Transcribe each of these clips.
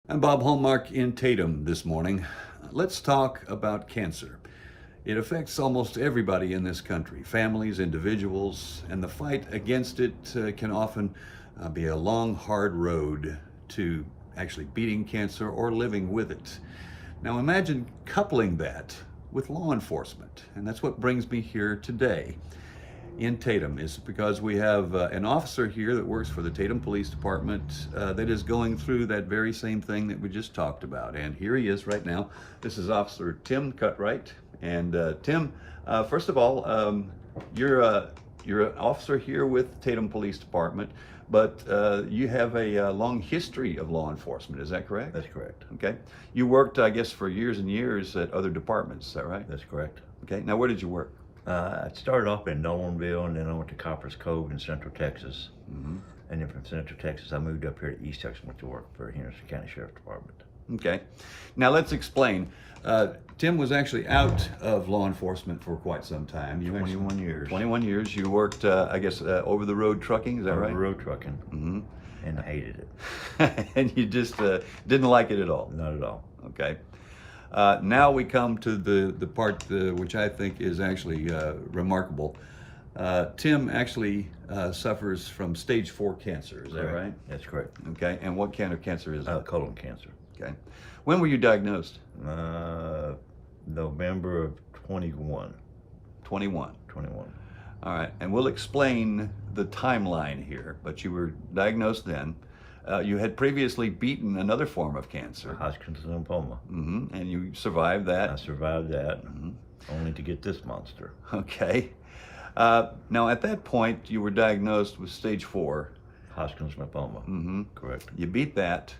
I'm Bob Hallmark in Tatum this morning. Let's talk about cancer. It affects almost everybody in this country, families, individuals, and the fight against it can often be a long, hard road to actually beating cancer or living with it. Now imagine coupling that with law enforcement, and that's what brings me here today in Tatum is because we have an officer here that works for the Tatum Police Department that is going through that very same thing that we just talked about. And here he is right now. This is Officer Tim Cutright. And Tim, first of all, you're an officer here with Tatum Police Department, but you have a long history of law enforcement. Is that correct? That's correct. Okay. You worked, I guess, for years and years at other departments. Is that right? That's correct. Okay. Now, where did you work? I started off in Nolanville, and then I went to Coppers Cove in Central Texas. Mm-hmm. And then from Central Texas, I moved up here to East Texas, went to work for Henderson County Sheriff's Department. Okay. Now let's explain. Tim was actually out of law enforcement for quite some time. 21 years. 21 years. You worked, I guess, over the road trucking. Is that right? Over road trucking. Mm-hmm. And I hated it. And you just didn't like it at all. Not at all. Okay. Now we come to the part which I think is actually remarkable. Tim actually suffers from stage 4 cancer. Is that right? That's correct. Okay. And what kind of cancer is it? Colon cancer. Okay. When were you diagnosed? November of 21. 21. 21. All right, and we'll explain the timeline here, but you were diagnosed then. You had previously beaten another form of cancer. Hodgkin's lymphoma. Mm-hmm. And you survived that. I survived that, only to get this monster. Okay. Now, at that point, you were diagnosed with stage 4. Hodgkin's lymphoma. Mm-hmm. Correct. You beat that.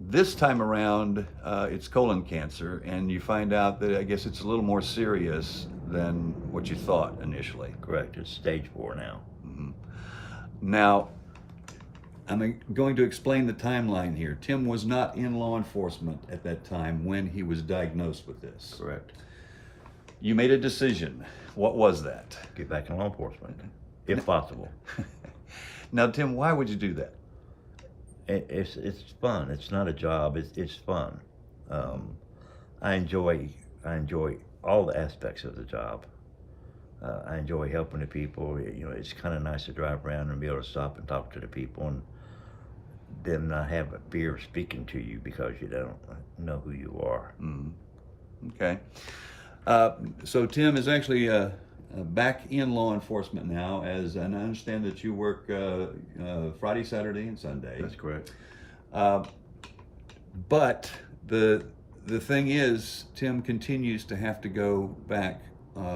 This time around, it's colon cancer, and you find out that I guess it's a little more serious than what you thought initially. Correct. It's stage 4 now. Mm-hmm. Now, I'm going to explain the timeline here. Tim was not in law enforcement at that time when he was diagnosed with this. Correct. You made a decision. What was that? Get back in law enforcement, if possible. Now, Tim, why would you do that? It's fun. It's not a job. It's fun. I enjoy all the aspects of the job. I enjoy helping the people. You know, it's kind of nice to drive around and be able to stop and talk to the people and them not have a fear of speaking to you because you don't know who you are. Mm-hmm. Okay. So Tim is actually back in law enforcement now, and I understand that you work Friday, Saturday, and Sunday. That's correct. But the thing is, Tim continues to have to go back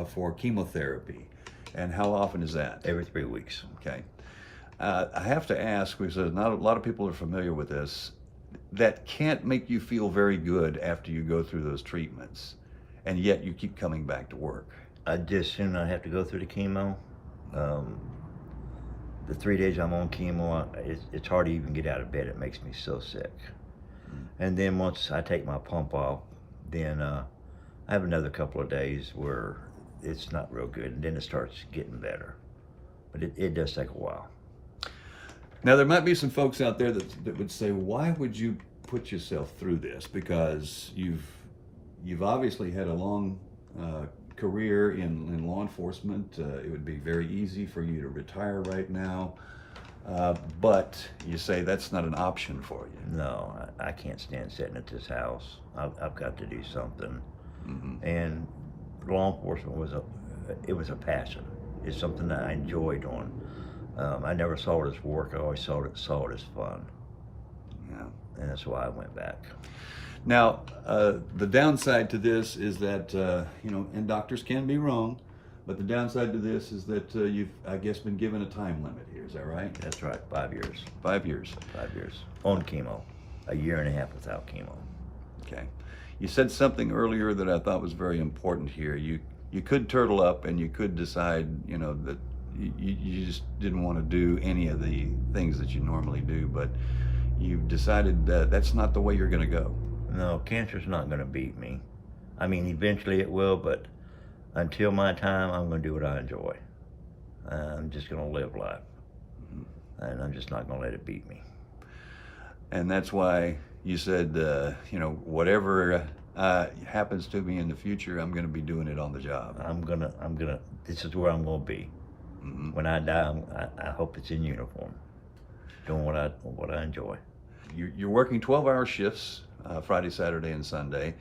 for chemotherapy. And how often is that? Every 3 weeks. Okay. I have to ask, because not a lot of people are familiar with this, that can't make you feel very good after you go through those treatments, and yet you keep coming back to work. I just soon I have to go through the chemo. The 3 days I'm on chemo, it's hard to even get out of bed. It makes me so sick. And then once I take my pump off, then I have another couple of days where it's not real good, and then it starts getting better. But it does take a while. Now, there might be some folks out there that would say, why would you put yourself through this? Because you've obviously had a long career in law enforcement. It would be very easy for you to retire right now. But you say that's not an option for you. No, I can't stand sitting at this house. I've got to do something. Mm-hmm. And law enforcement was a passion. It's something that I enjoy doing. I never saw it as work. I always saw it as fun. Yeah. And that's why I went back. Now, the downside to this is that, and doctors can be wrong, but the downside to this is that you've, I guess, been given a time limit here. Is that right? That's right, 5 years. 5 years. 5 years. On chemo. A year and a half without chemo. Okay. You said something earlier that I thought was very important here. You could turtle up and you could decide, that you just didn't want to do any of the things that you normally do, but you've decided that that's not the way you're going to go. No, cancer's not going to beat me. I mean, eventually it will, but until my time, I'm going to do what I enjoy. I'm just going to live life. And I'm just not going to let it beat me. And that's why you said, whatever happens to me in the future, I'm going to be doing it on the job. This is where I'm gonna be. When I die, I hope it's in uniform, doing what I enjoy. You're working 12-hour shifts, Friday, Saturday, and Sunday.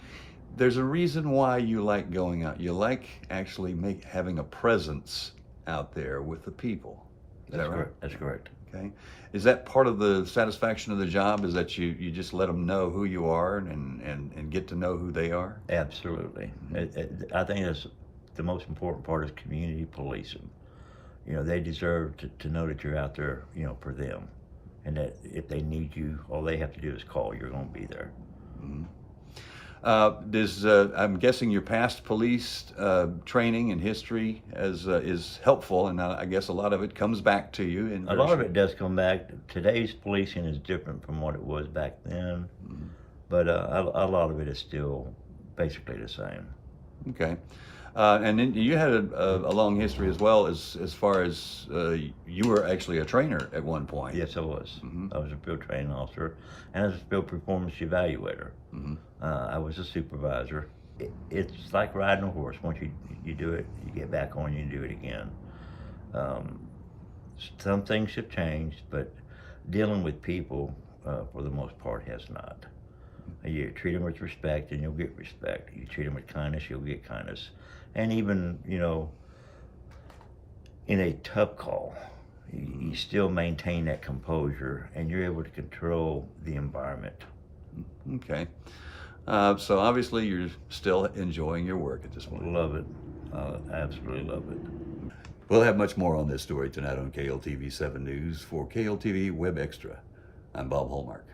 There's a reason why you like going out. You like actually having a presence out there with the people. Is that right? Correct. That's correct. Okay. Is that part of the satisfaction of the job? Is that you just let them know who you are and get to know who they are? Absolutely. I think that's the most important part is community policing. They deserve to know that you're out there, for them, and that if they need you, all they have to do is call. You're going to be there. I'm guessing your past police training and history is helpful, and I guess a lot of it comes back to you. A lot of it does come back. Today's policing is different from what it was back then, but a lot of it is still basically the same. Okay. And then you had a long history as well as far as you were actually a trainer at one point. Yes, I was. I was a field training officer and I was a field performance evaluator. I was a supervisor. It's like riding a horse. Once you do it, you get back on, you do it again. Some things have changed, but dealing with people, for the most part, has not. You treat them with respect and you'll get respect. You treat them with kindness, you'll get kindness. And even, in a tough call, you still maintain that composure and you're able to control the environment. Okay. So obviously you're still enjoying your work at this point. Love it. Absolutely love it. We'll have much more on this story tonight on KLTV 7 News. For KLTV WebXtra, I'm Bob Hallmark.